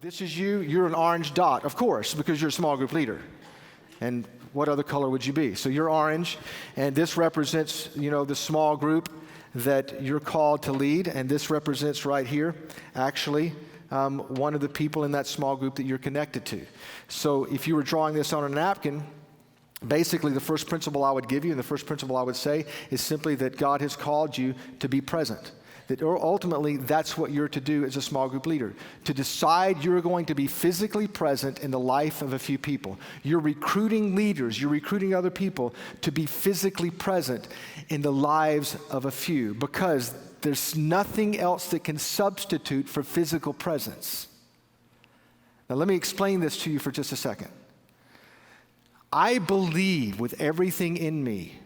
This is you, you're an orange dot, of course, because you're a small group leader. And what other color would you be? So you're orange, and this represents, the small group that you're called to lead, and this represents right here, actually, one of the people in that small group that you're connected to. So if you were drawing this on a napkin, basically the first principle I would give you, and the first principle I would say, is simply that God has called you to be present. That ultimately, that's what you're to do as a small group leader. To decide you're going to be physically present in the life of a few people. You're recruiting leaders, you're recruiting other people to be physically present in the lives of a few, because there's nothing else that can substitute for physical presence. Now let me explain this to you for just a second. I believe with everything in me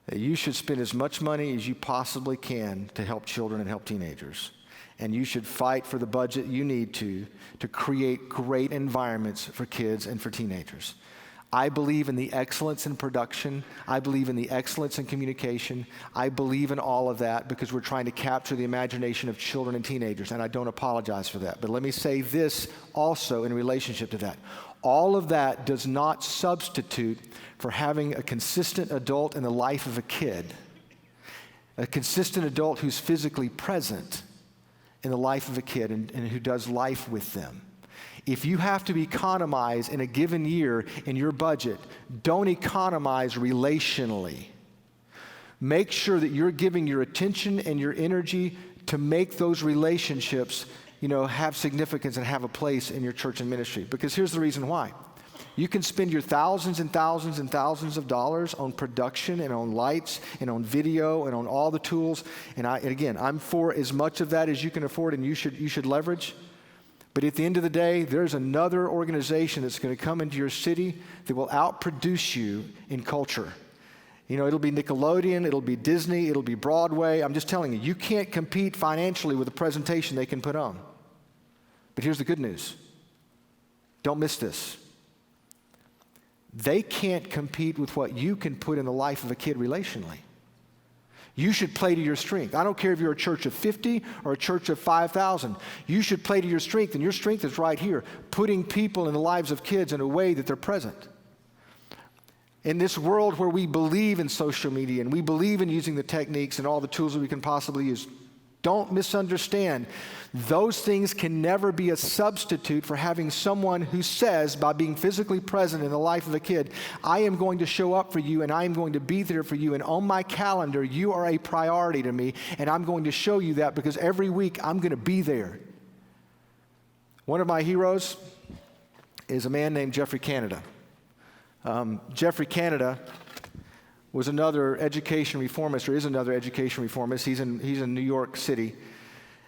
that you should spend as much money as you possibly can to help children and help teenagers. And you should fight for the budget you need to create great environments for kids and for teenagers. I believe in the excellence in production. I believe in the excellence in communication. I believe in all of that because we're trying to capture the imagination of children and teenagers, and I don't apologize for that. But let me say this also in relationship to that. All of that does not substitute for having a consistent adult in the life of a kid, a consistent adult who's physically present in the life of a kid and who does life with them. If you have to economize in a given year in your budget, don't economize relationally. Make sure that you're giving your attention and your energy to make those relationships have significance and have a place in your church and ministry. Because here's the reason why. You can spend your thousands and thousands and thousands of dollars on production and on lights and on video and on all the tools. And again, I'm for as much of that as you can afford and you should leverage. But at the end of the day, there's another organization that's going to come into your city that will outproduce you in culture. It'll be Nickelodeon, it'll be Disney, it'll be Broadway. I'm just telling you, you can't compete financially with the presentation they can put on. But here's the good news. Don't miss this. They can't compete with what you can put in the life of a kid relationally. You should play to your strength. I don't care if you're a church of 50 or a church of 5,000. You should play to your strength, and your strength is right here, putting people in the lives of kids in a way that they're present. In this world where we believe in social media and we believe in using the techniques and all the tools that we can possibly use, don't misunderstand. Those things can never be a substitute for having someone who says, by being physically present in the life of a kid, I am going to show up for you and I am going to be there for you. And on my calendar, you are a priority to me. And I'm going to show you that because every week I'm going to be there. One of my heroes is a man named Geoffrey Canada. Geoffrey Canada was another education reformist, or is another education reformist. He's in New York City,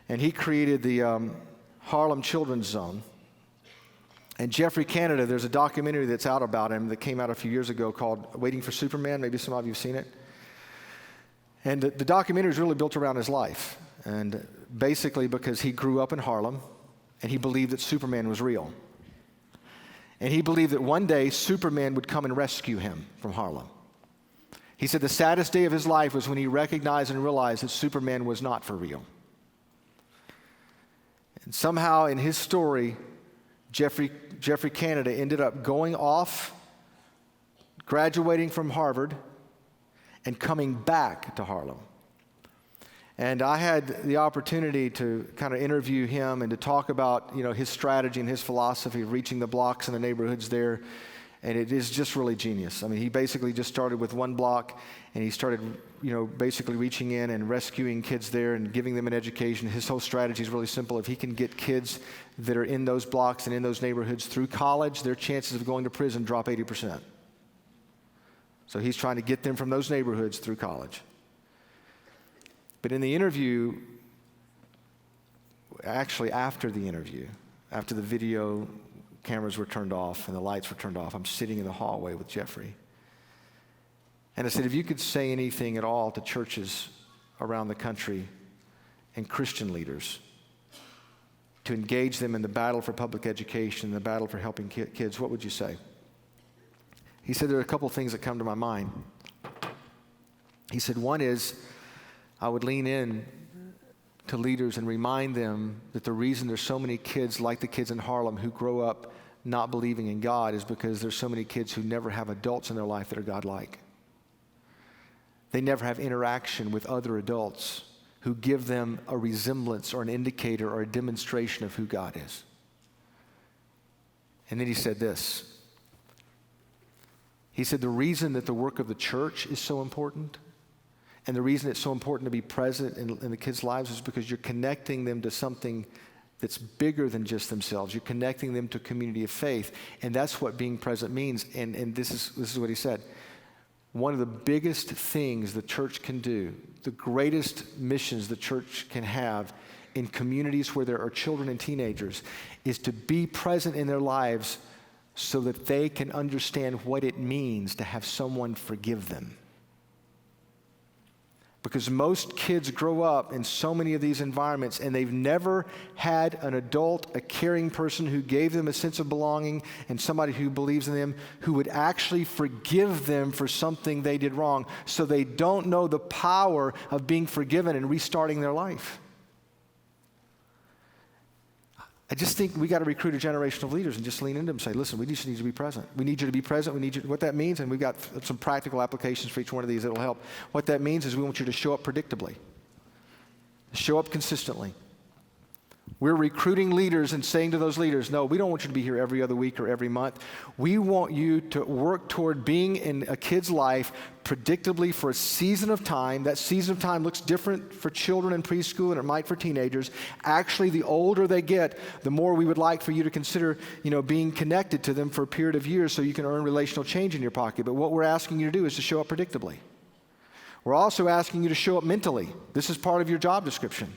and he created the Harlem Children's Zone. And Geoffrey Canada, there's a documentary that's out about him that came out a few years ago called Waiting for Superman. Maybe some of you have seen it. And the documentary is really built around his life, and basically because he grew up in Harlem, and he believed that Superman was real. And he believed that one day Superman would come and rescue him from Harlem. He said the saddest day of his life was when he recognized and realized that Superman was not for real. And somehow in his story, Geoffrey Canada ended up going off, graduating from Harvard, and coming back to Harlem. And I had the opportunity to kind of interview him and to talk about, his strategy and his philosophy of reaching the blocks and the neighborhoods there. And it is just really genius. I mean, he basically just started with one block, and he started, basically reaching in and rescuing kids there and giving them an education. His whole strategy is really simple. If he can get kids that are in those blocks and in those neighborhoods through college, their chances of going to prison drop 80%. So he's trying to get them from those neighborhoods through college. But in the interview, actually after the interview, after the video cameras were turned off and the lights were turned off, I'm sitting in the hallway with Geoffrey. And I said, if you could say anything at all to churches around the country and Christian leaders to engage them in the battle for public education, the battle for helping kids, what would you say? He said, there are a couple things that come to my mind. He said, one is, I would lean in to to leaders and remind them that the reason there's so many kids like the kids in Harlem who grow up not believing in God is because there's so many kids who never have adults in their life that are God-like. They never have interaction with other adults who give them a resemblance or an indicator or a demonstration of who God is. And then he said this. He said the reason that the work of the church is so important and the reason it's so important to be present in the kids' lives is because you're connecting them to something that's bigger than just themselves. You're connecting them to a community of faith, and that's what being present means. And this is what he said. One of the biggest things the church can do, the greatest missions the church can have in communities where there are children and teenagers, is to be present in their lives so that they can understand what it means to have someone forgive them. Because most kids grow up in so many of these environments and they've never had an adult, a caring person who gave them a sense of belonging and somebody who believes in them who would actually forgive them for something they did wrong. So they don't know the power of being forgiven and restarting their life. I just think we got to recruit a generation of leaders and just lean into them and say, listen, we just need to be present. We need you to be present. We need you. What that means, and we've got some practical applications for each one of these that will help. What that means is we want you to show up predictably. Show up consistently. We're recruiting leaders and saying to those leaders, no, we don't want you to be here every other week or every month. We want you to work toward being in a kid's life predictably for a season of time. That season of time looks different for children in preschool than it might for teenagers. Actually, the older they get, the more we would like for you to consider, being connected to them for a period of years so you can earn relational change in your pocket. But what we're asking you to do is to show up predictably. We're also asking you to show up mentally. This is part of your job description.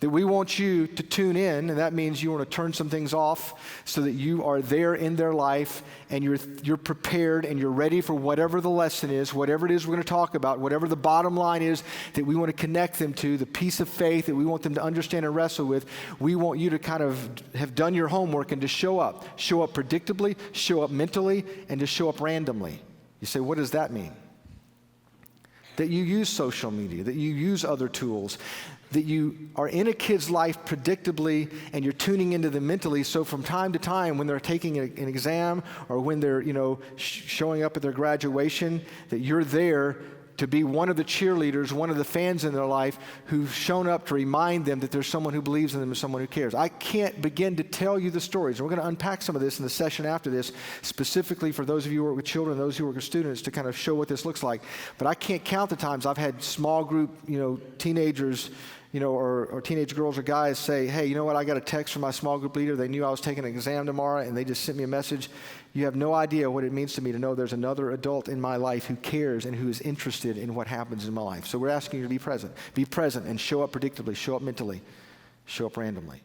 That we want you to tune in, and that means you want to turn some things off so that you are there in their life and you're prepared and you're ready for whatever the lesson is, whatever it is we're going to talk about, whatever the bottom line is that we want to connect them to, the piece of faith that we want them to understand and wrestle with. We want you to kind of have done your homework and to show up predictably, show up mentally, and to show up randomly. You say, what does that mean? That you use social media, that you use other tools, that you are in a kid's life predictably and you're tuning into them mentally, so from time to time when they're taking an exam or when they're showing up at their graduation, that you're there to be one of the cheerleaders, one of the fans in their life who've shown up to remind them that there's someone who believes in them and someone who cares. I can't begin to tell you the stories. And we're going to unpack some of this in the session after this, specifically for those of you who work with children, those who work with students, to kind of show what this looks like. But I can't count the times I've had small group, teenagers, or teenage girls or guys say, hey, you know what, I got a text from my small group leader. They knew I was taking an exam tomorrow, and they just sent me a message. You have no idea what it means to me to know there's another adult in my life who cares and who is interested in what happens in my life. So we're asking you to be present. Be present and show up predictably, show up mentally, show up randomly.